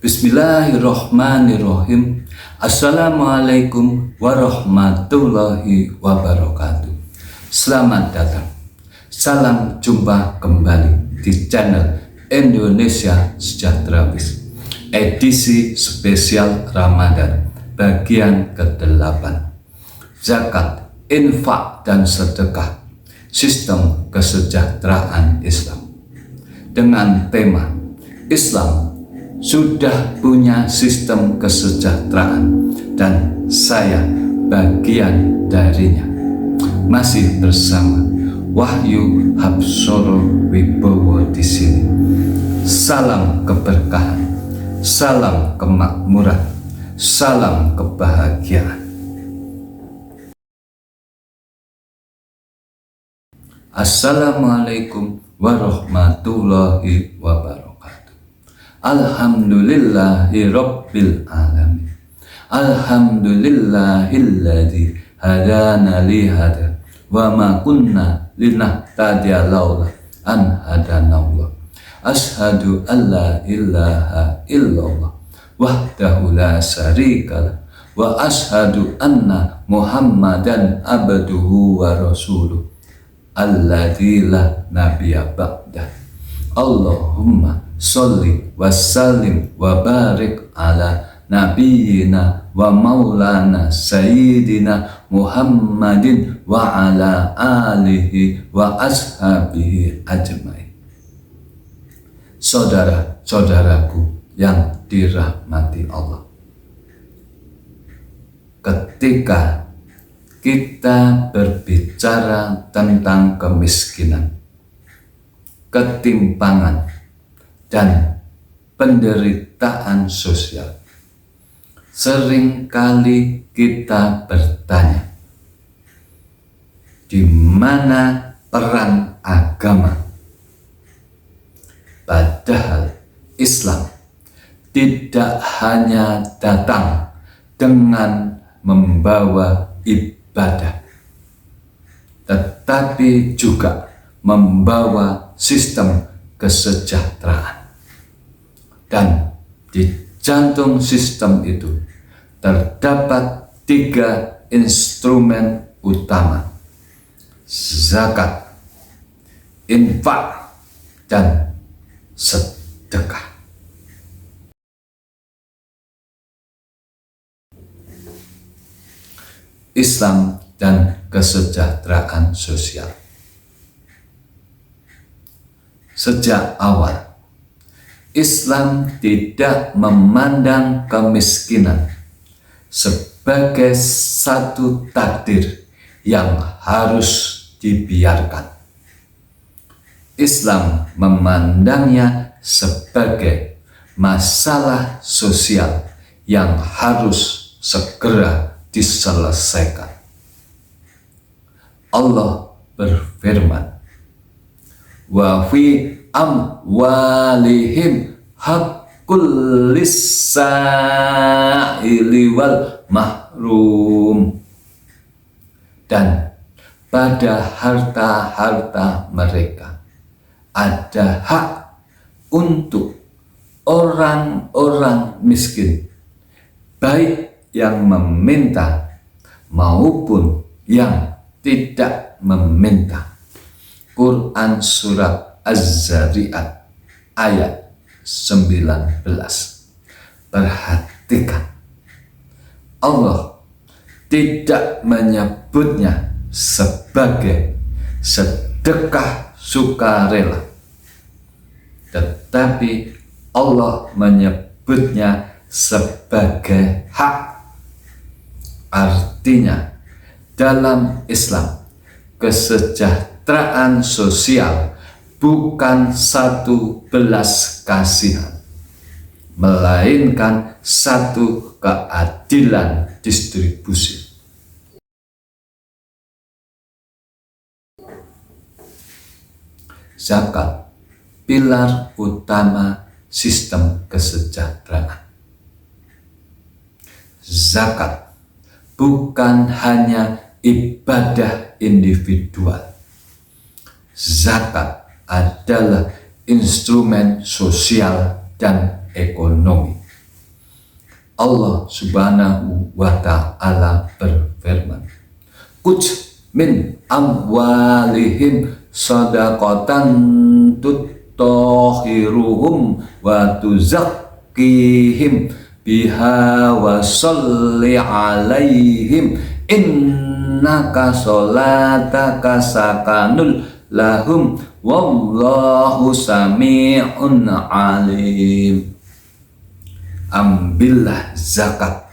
Bismillahirrahmanirrahim. Assalamualaikum warahmatullahi wabarakatuh. Selamat datang. Salam jumpa kembali di channel Indonesia Sejahtera Wis. Edisi spesial Ramadan bagian ke-8. Zakat, infak dan sedekah. Sistem kesejahteraan Islam. Dengan tema Islam sudah punya sistem kesejahteraan dan saya bagian darinya. Masih bersama Wahyu Habsoro Wibowo di sini. Salam keberkahan, salam kemakmuran, salam kebahagiaan. Assalamualaikum warahmatullahi wabarakatuh. Alhamdulillahirabbil alamin. Alhamdulillahilladzi hadana li hada wa ma kunna linahtadiya laula an hadanallah. Asyhadu an la ilaha illallah wahdahu la syarikalah wa asyhadu anna Muhammadan abduhu wa rasuluh alladzi la nabiyya ba'dah. Allahumma sholli wa sallim wa barik ala nabiyyina wa maulana sayyidina Muhammadin wa ala alihi wa ashabihi ajmain. Saudara-saudaraku yang dirahmati Allah, ketika kita berbicara tentang kemiskinan, ketimpangan, dan penderitaan sosial, seringkali kita bertanya, di mana peran agama? Padahal Islam tidak hanya datang dengan membawa ibadah, tetapi juga membawa sistem kesejahteraan. Dan di jantung sistem itu terdapat 3 instrumen utama: zakat, infak, dan sedekah. Islam dan kesejahteraan sosial. Sejak awal, Islam tidak memandang kemiskinan sebagai satu takdir yang harus dibiarkan. Islam memandangnya sebagai masalah sosial yang harus segera diselesaikan. Allah berfirman, wa fi amwalihim haqqul lis-sa'ili wal mahrum. Dan pada harta-harta mereka ada hak untuk orang-orang miskin, baik yang meminta maupun yang tidak meminta. Quran Surat Az-Zariyat ayat 19. Perhatikan, Allah tidak menyebutnya sebagai sedekah sukarela, tetapi Allah menyebutnya sebagai hak. Artinya, dalam Islam, kesejahteraan sosial bukan satu belas kasihan, melainkan satu keadilan distribusi. Zakat, pilar utama sistem kesejahteraan. Zakat bukan hanya ibadah individual. Zakat adalah instrumen sosial dan ekonomi. Allah Subhanahu wa ta'ala berfirman, "Kuj min amwalihim sadaqatan tutahhiruhum wa tuzakkihim biha wa sholli alaihim innaka sholataka sakanul lahum wallahu sami'un alim." Ambillah zakat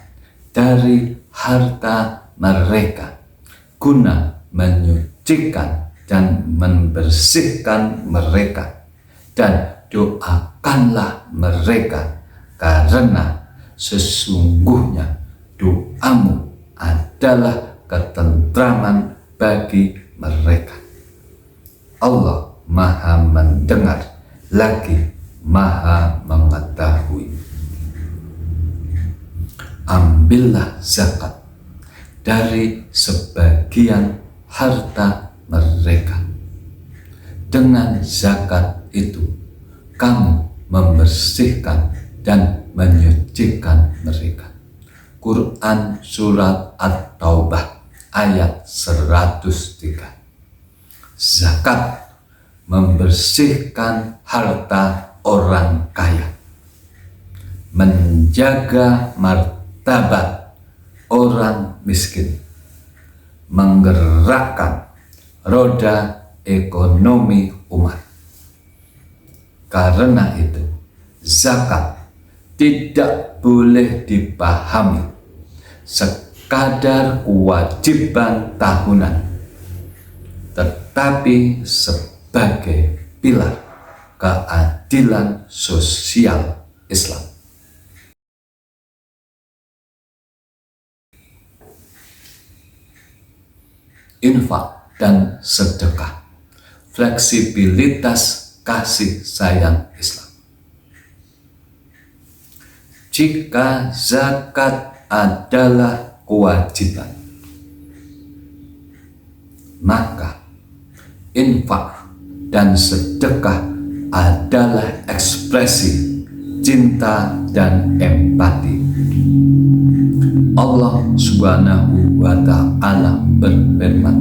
dari harta mereka guna menyucikan dan membersihkan mereka, dan doakanlah mereka, karena sesungguhnya doamu adalah ketentraman bagi mereka. Allah Maha mendengar lagi Maha mengetahui. Ambillah zakat dari sebagian harta mereka. Dengan zakat itu kamu membersihkan dan menyucikan mereka. Quran Surat At-Taubah ayat 103. Zakat membersihkan harta orang kaya, menjaga martabat orang miskin, menggerakkan roda ekonomi umat. Karena itu, zakat tidak boleh dipahami sekadar kewajiban tahunan, tetapi sebagai pilar keadilan sosial Islam. Infak dan sedekah, fleksibilitas kasih sayang Islam. Jika zakat adalah kewajiban, maka infak dan sedekah adalah ekspresi cinta dan empati. Allah Subhanahu wa ta'ala berfirman,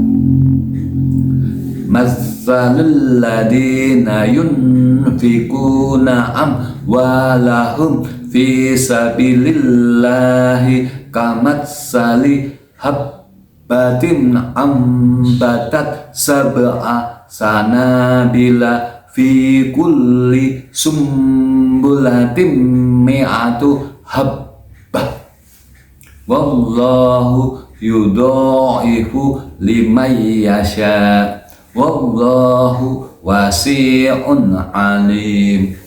"Matsalul ladina yunfikuna amwalahum fi sabilillahi kamatsali habbatin ambatat sab'a sanabila fi kulli sumbulatin mi'atu habbah wallahu yudha'ifu liman yasha wallahu wasi'un alim."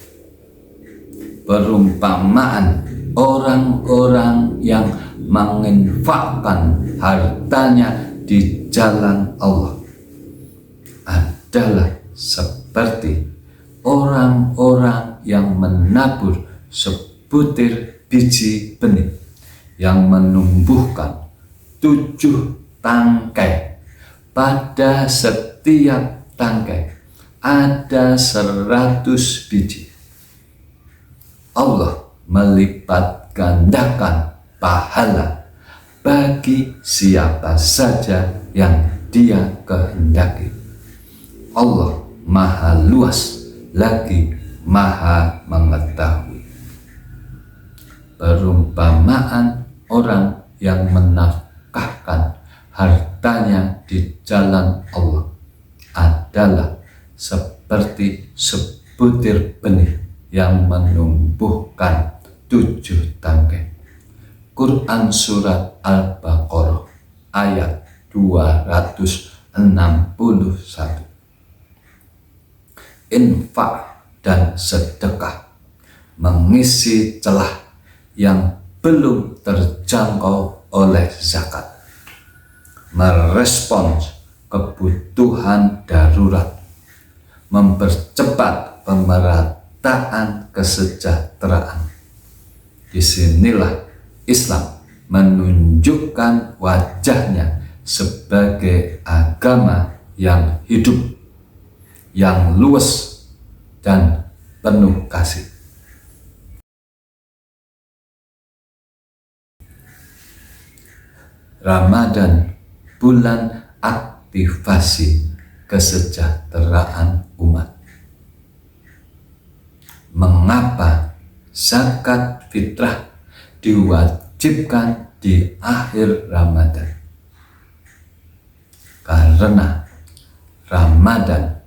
Perumpamaan orang-orang yang menginfakkan hartanya di jalan Allah adalah seperti orang-orang yang menabur sebutir biji benih yang menumbuhkan 7 tangkai. Pada setiap tangkai ada 100 biji. Allah melipat gandakan pahala bagi siapa saja yang Dia kehendaki. Allah Maha luas lagi Maha mengetahui. Perumpamaan orang yang menafkahkan hartanya di jalan Allah adalah seperti sebutir benih yang menumbuhkan 7 tangkai. Quran Surat Al-Baqarah ayat 261. Infak dan sedekah mengisi celah yang belum terjangkau oleh zakat, merespons kebutuhan darurat, mempercepat pemerataan kesejahteraan. Disinilah Islam menunjukkan wajahnya sebagai agama yang hidup, yang luas dan penuh kasih. Ramadan bulan aktivasi kesejahteraan umat. Mengapa zakat fitrah diwajibkan di akhir Ramadan? Karena Ramadan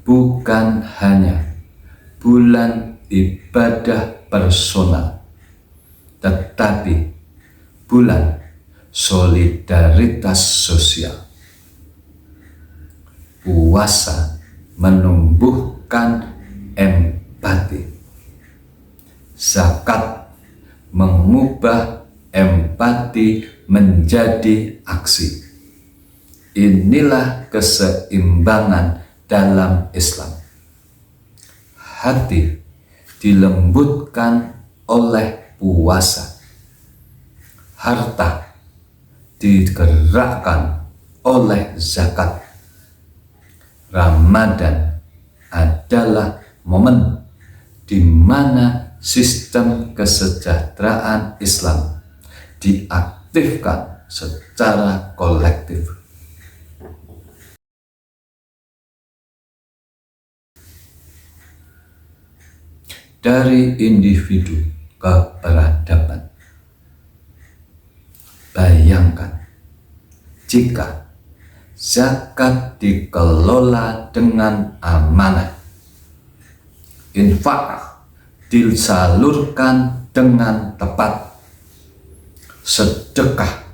bukan hanya bulan ibadah personal, tetapi bulan solidaritas sosial. Puasa menumbuhkan empati. Zakat mengubah empati menjadi aksi. Inilah keseimbangan dalam Islam. Hati dilembutkan oleh puasa. Harta digerakkan oleh zakat. Ramadan adalah momen di mana sistem kesejahteraan Islam diaktifkan secara kolektif. Dari individu ke peradaban. Bayangkan jika zakat dikelola dengan amanah, infak disalurkan dengan tepat, sedekah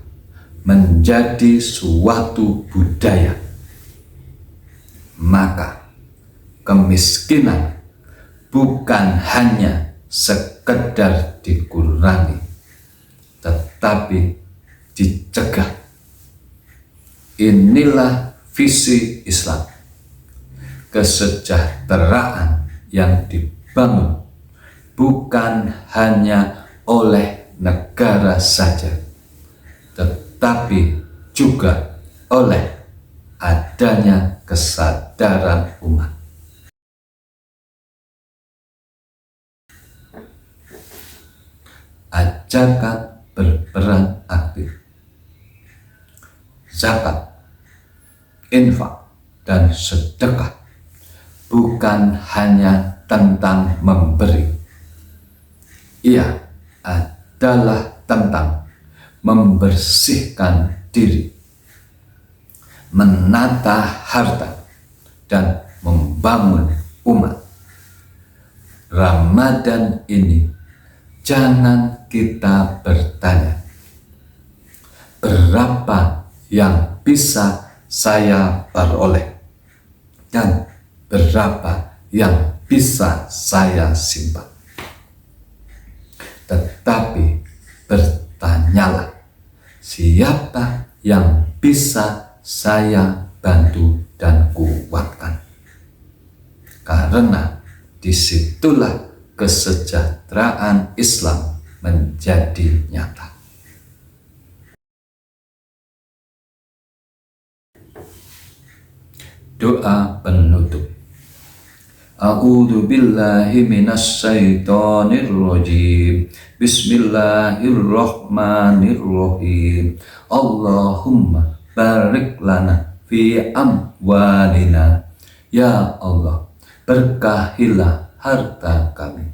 menjadi suatu budaya, maka kemiskinan bukan hanya sekedar dikurangi, tetapi dicegah. Inilah visi Islam. Kesejahteraan yang dibangun bukan hanya oleh negara saja, tetapi juga oleh adanya kesadaran umat. Ajarkan berperan aktif. Zakat, infak, dan sedekah bukan hanya tentang memberi. Ia adalah tentang membersihkan diri, menata harta, dan membangun umat. Ramadan ini jangan kita bertanya, berapa yang bisa saya peroleh dan berapa yang bisa saya simpan. Tetapi bertanyalah, siapa yang bisa saya bantu dan kuatkan? Karena disitulah kesejahteraan Islam menjadi nyata. Doa penutup. A'udzu billahi minasyaitonir rajim. Bismillahirrahmanirrahim. Allahumma barik lana fi amwalina. Ya Allah, berkahilah harta kami.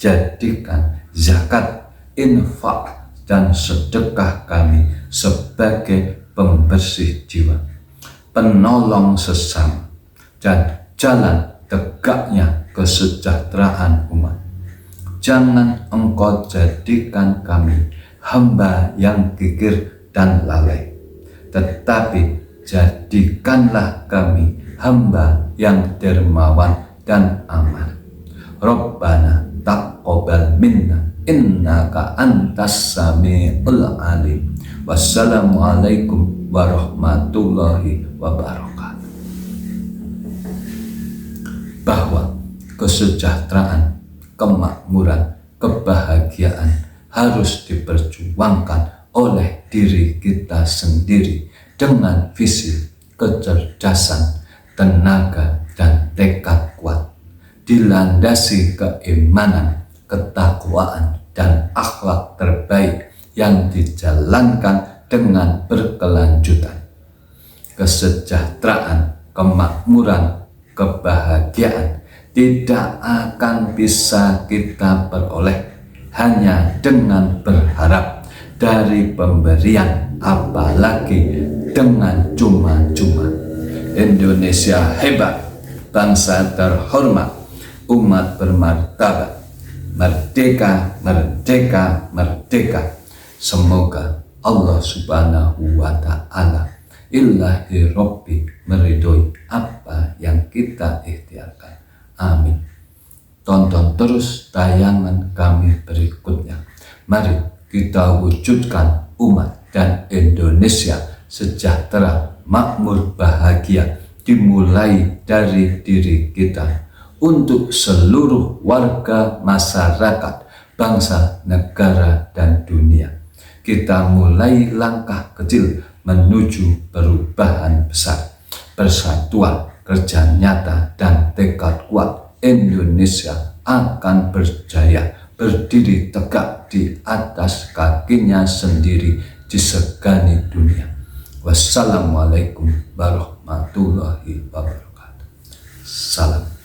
Jadikan zakat, infak, dan sedekah kami sebagai pembersih jiwa, penolong sesama, dan jalan tegaknya kesejahteraan umat. Jangan Engkau jadikan kami hamba yang gigir dan lalai, tetapi jadikanlah kami hamba yang dermawan dan aman. Rabbana taqabbal minna innaka antas samiul alim. Wassalamualaikum warahmatullahi wabarakatuh. Bahwa kesejahteraan, kemakmuran, kebahagiaan harus diperjuangkan oleh diri kita sendiri dengan visi, kecerdasan, tenaga, dan tekad kuat, dilandasi keimanan, ketakwaan, dan akhlak terbaik yang dijalankan dengan berkelanjutan. Kesejahteraan, kemakmuran, kebahagiaan tidak akan bisa kita peroleh hanya dengan berharap dari pemberian, apalagi dengan cuma-cuma. Indonesia hebat, bangsa terhormat, umat bermartabat, merdeka, merdeka, merdeka. Semoga Allah Subhanahu wa Ta'ala Ilahi Rabbi meridhoi apa yang kita ikhtiarkan. Amin. Tonton terus tayangan kami berikutnya. Mari kita wujudkan umat dan Indonesia sejahtera, makmur, bahagia, dimulai dari diri kita untuk seluruh warga masyarakat, bangsa, negara, dan dunia. Kita mulai langkah kecil menuju perubahan besar. Persatuan, kerja nyata, dan tekad kuat, Indonesia akan berjaya berdiri tegak di atas kakinya sendiri, disegani dunia. Wassalamualaikum warahmatullahi wabarakatuh. Salam.